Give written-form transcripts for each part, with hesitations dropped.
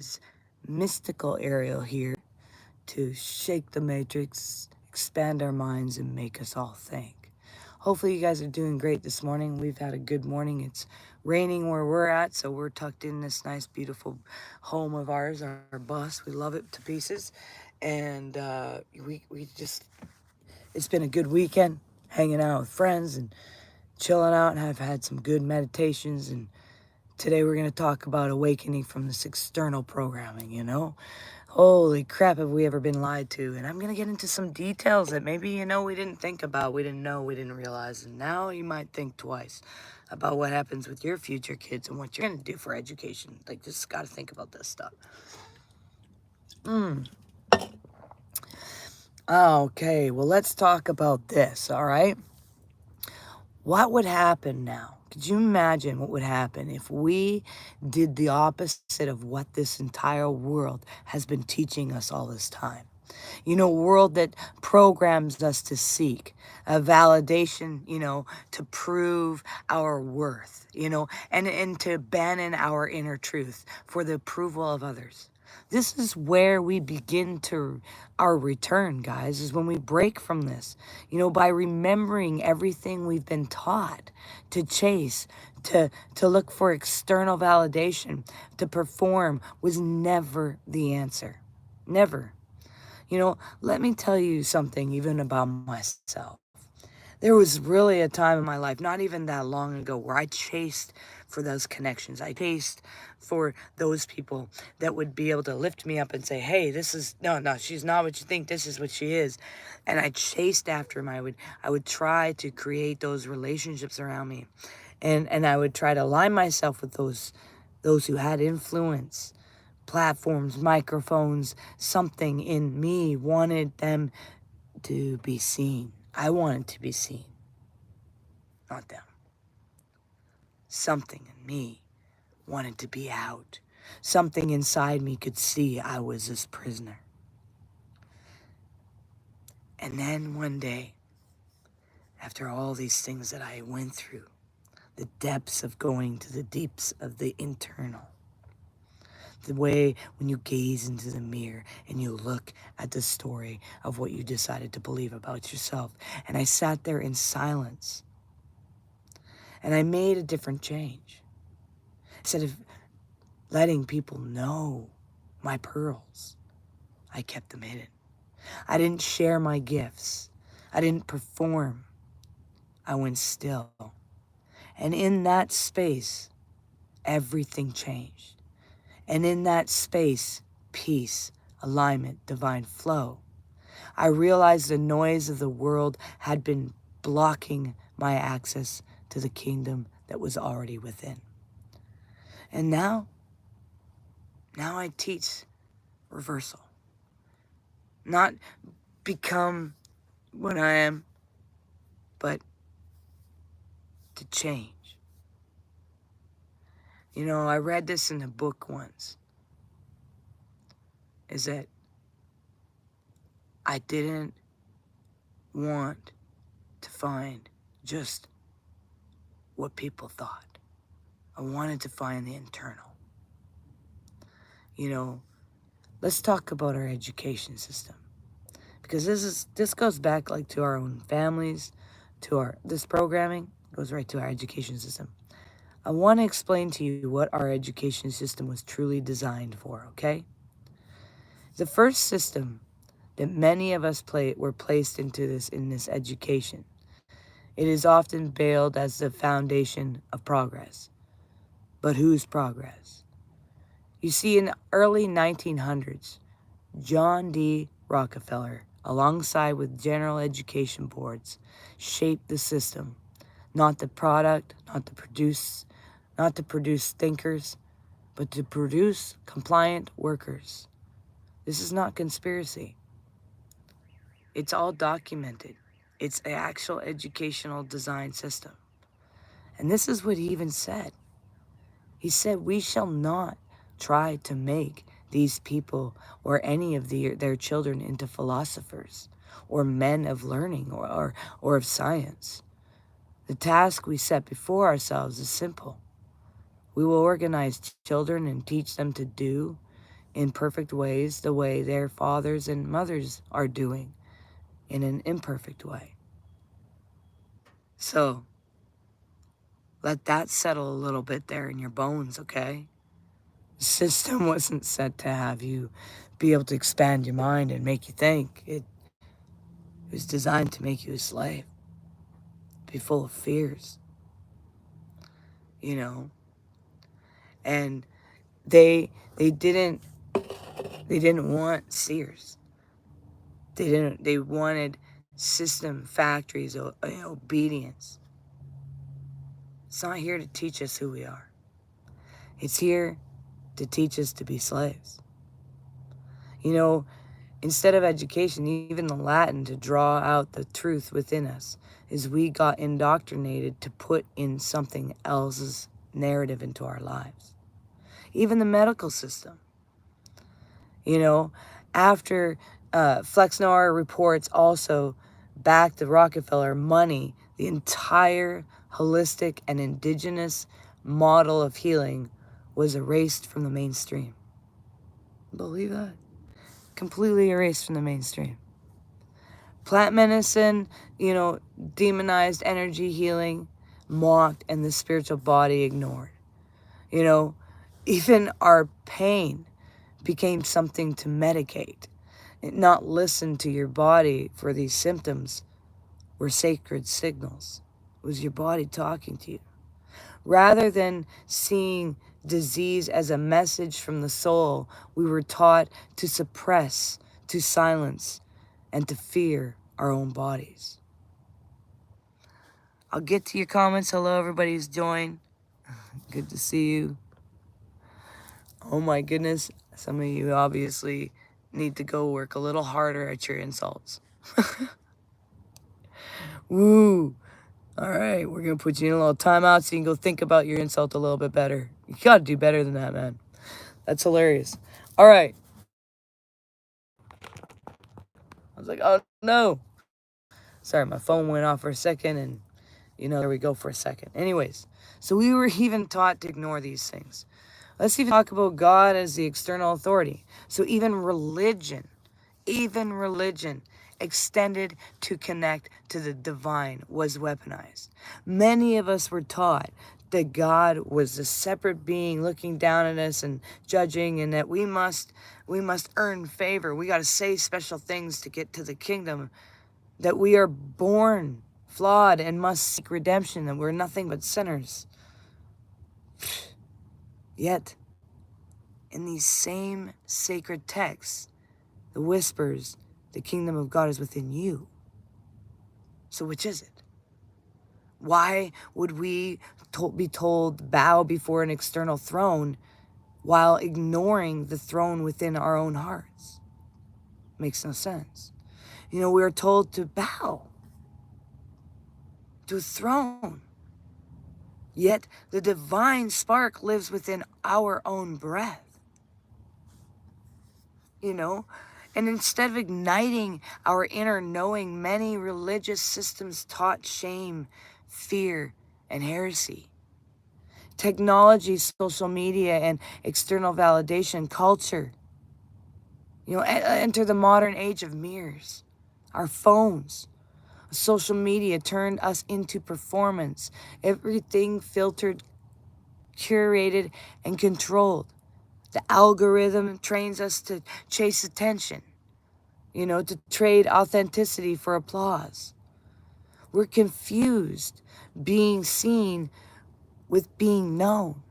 is mystical Ariel here to shake the matrix, expand our minds, and make us all think. Hopefully, you guys are doing great this morning. We've had a good morning. It's raining where we're at, so we're tucked in this nice, beautiful home of ours, our bus. We love it to pieces. And we just, it's been a good weekend hanging out with friends and chilling out, and I've had some good meditations. And today we're going to talk about awakening from this external programming. Holy crap, have we ever been lied to? And I'm going to get into some details that maybe, we didn't think about, we didn't know, we didn't realize. And now you might think twice about what happens with your future kids and what you're going to do for education. Like, just got to think about this stuff. Okay, well, let's talk about this, all right? What would happen now? Could you imagine what would happen if we did the opposite of what this entire world has been teaching us all this time? A world that programs us to seek a validation, to prove our worth, and to abandon our inner truth for the approval of others. This is where we begin to our return, guys, is when we break from this, by remembering everything we've been taught to chase, to look for external validation, to perform was never the answer. Never. Let me tell you something even about myself. There was really a time in my life, not even that long ago, where I chased for those connections. I chased for those people that would be able to lift me up and say, hey, no, she's not what you think, this is what she is. And I chased after them. I would try to create those relationships around me. And I would try to align myself with those who had influence, platforms, microphones, something in me wanted them to be seen. I wanted to be seen, not them. Something in me wanted to be out. Something inside me could see I was this prisoner. And then one day, after all these things that I went through, the depths of going to the deeps of the internal, the way when you gaze into the mirror and you look at the story of what you decided to believe about yourself. And I sat there in silence. And I made a different change. Instead of letting people know my pearls, I kept them hidden. I didn't share my gifts. I didn't perform. I went still. And in that space, everything changed. And in that space, peace, alignment, divine flow. I realized the noise of the world had been blocking my access to the kingdom that was already within. And now I teach reversal. Not become what I am, but to change. I read this in a book once, is that I didn't want to find just what people thought. I wanted to find the internal. Let's talk about our education system. Because this goes back like to our own families, this programming goes right to our education system. I want to explain to you what our education system was truly designed for, okay? The first system that many of us were placed into in this education. It is often veiled as the foundation of progress. But whose progress? You see, in the early 1900s, John D. Rockefeller, alongside with general education boards, shaped the system, not the product, not to produce thinkers, but to produce compliant workers. This is not conspiracy. It's all documented. It's an actual educational design system. And this is what he even said. He said, we shall not try to make these people or any of their children into philosophers or men of learning or of science. The task we set before ourselves is simple. We will organize children and teach them to do in perfect ways the way their fathers and mothers are doing in an imperfect way. So let that settle a little bit there in your bones, okay? The system wasn't set to have you be able to expand your mind and make you think. It was designed to make you a slave, be full of fears, you know? And they didn't want seers. They wanted system factories, obedience. It's not here to teach us who we are. It's here to teach us to be slaves. You know, instead of education, even the Latin to draw out the truth within us, is we got indoctrinated to put in something else's narrative into our lives. Even the medical system. You know, after Flexnor reports also backed the Rockefeller money, the entire holistic and indigenous model of healing was erased from the mainstream. Believe that? Completely erased from the mainstream. Plant medicine, demonized energy healing, mocked, and the spiritual body ignored. Even our pain became something to medicate, not listen to your body for these symptoms were sacred signals. It was your body talking to you. Rather than seeing disease as a message from the soul, we were taught to suppress, to silence, and to fear our own bodies. I'll get to your comments. Hello, everybody who's joined. Good to see you. Oh my goodness, some of you obviously need to go work a little harder at your insults. Woo! Alright, we're going to put you in a little timeout so you can go think about your insult a little bit better. You got to do better than that, man. That's hilarious. Alright. I was like, oh no. Sorry, my phone went off for a second and, there we go for a second. Anyways, so we were even taught to ignore these things. Let's even talk about God as the external authority. So even religion extended to connect to the divine was weaponized. Many of us were taught that God was a separate being looking down at us and judging, and that we must earn favor. We got to say special things to get to the kingdom, that we are born flawed and must seek redemption, that we're nothing but sinners. Yet, in these same sacred texts, the whispers, the kingdom of God is within you. So which is it? Why would we be told bow before an external throne while ignoring the throne within our own hearts? Makes no sense. We are told to bow to a throne. Yet the divine spark lives within our own breath. And instead of igniting our inner knowing, many religious systems taught shame, fear, and heresy. Technology, social media, and external validation culture. Enter the modern age of mirrors. Our phones, social media turned us into performance. Everything filtered, curated, and controlled. The algorithm trains us to chase attention, to trade authenticity for applause. We're confused being seen with being known.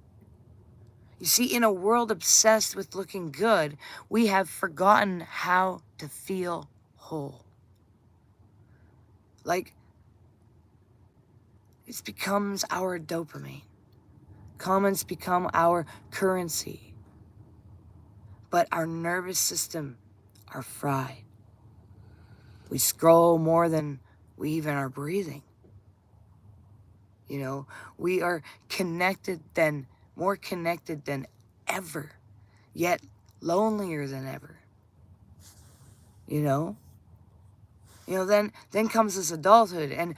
You see, in a world obsessed with looking good, we have forgotten how to feel whole. Like, it becomes our dopamine. Comments become our currency. But our nervous system are fried. We scroll more than we even are breathing. We are more connected than ever, yet lonelier than ever. Then comes this adulthood, and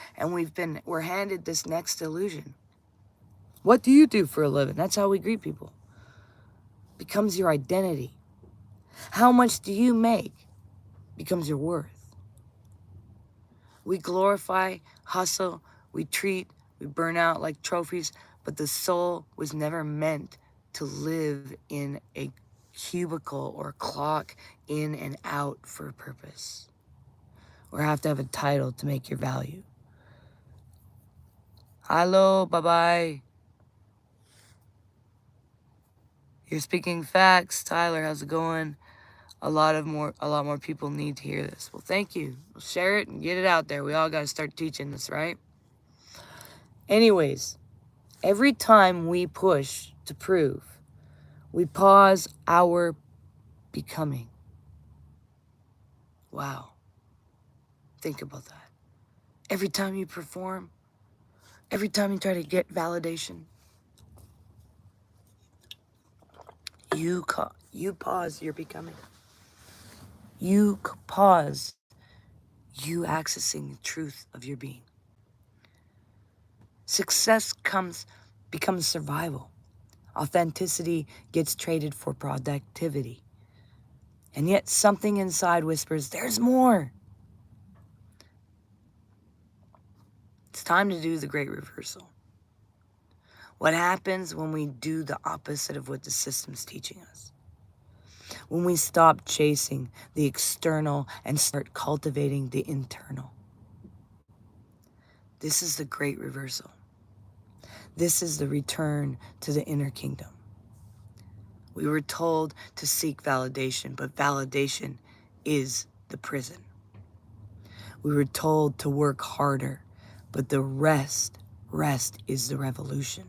we're handed this next illusion. What do you do for a living? That's how we greet people. Becomes your identity. How much do you make becomes your worth. We glorify, hustle, we treat, we burn out like trophies, but the soul was never meant to live in a cubicle or clock in and out for a purpose, or have to have a title to make your value. Hello, bye-bye. You're speaking facts. Tyler, how's it going? A lot more people need to hear this. Well, thank you. We'll share it and get it out there. We all got to start teaching this, right? Anyways, every time we push to prove, we pause our becoming. Wow. Think about that. Every time you perform, every time you try to get validation, you pause your becoming. You pause you accessing the truth of your being. Success becomes survival. Authenticity gets traded for productivity. And yet something inside whispers, there's more. It's time to do the great reversal. What happens when we do the opposite of what the system's teaching us? When we stop chasing the external and start cultivating the internal. This is the great reversal. This is the return to the inner kingdom. We were told to seek validation, but validation is the prison. We were told to work harder, but the rest is the revolution.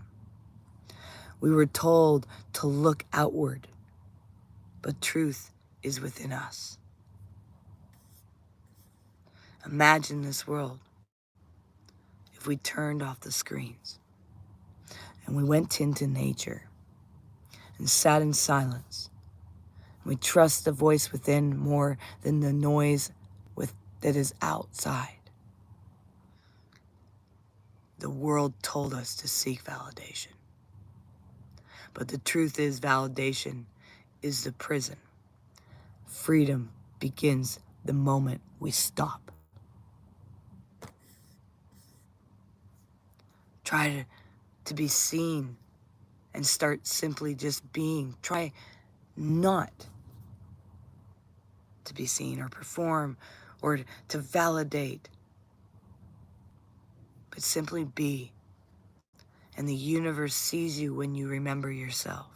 We were told to look outward, but truth is within us. Imagine this world if we turned off the screens and we went into nature and sat in silence. We trust the voice within more than the noise that is outside. The world told us to seek validation. But the truth is, validation is the prison. Freedom begins the moment we stop. Try to be seen and start simply just being. Try not to be seen or perform or to validate, but simply be. And the universe sees you when you remember yourself.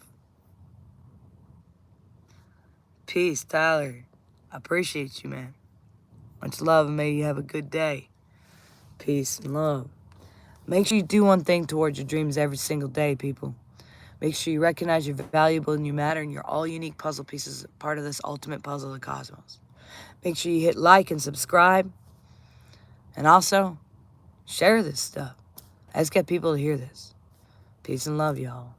Peace, Tyler. I appreciate you, man. Much love, and may you have a good day. Peace and love. Make sure you do one thing towards your dreams every single day, people. Make sure you recognize you're valuable and you matter and you're all unique puzzle pieces, part of this ultimate puzzle of the cosmos. Make sure you hit like and subscribe. And also, share this stuff. Let's get people to hear this. Peace and love, y'all.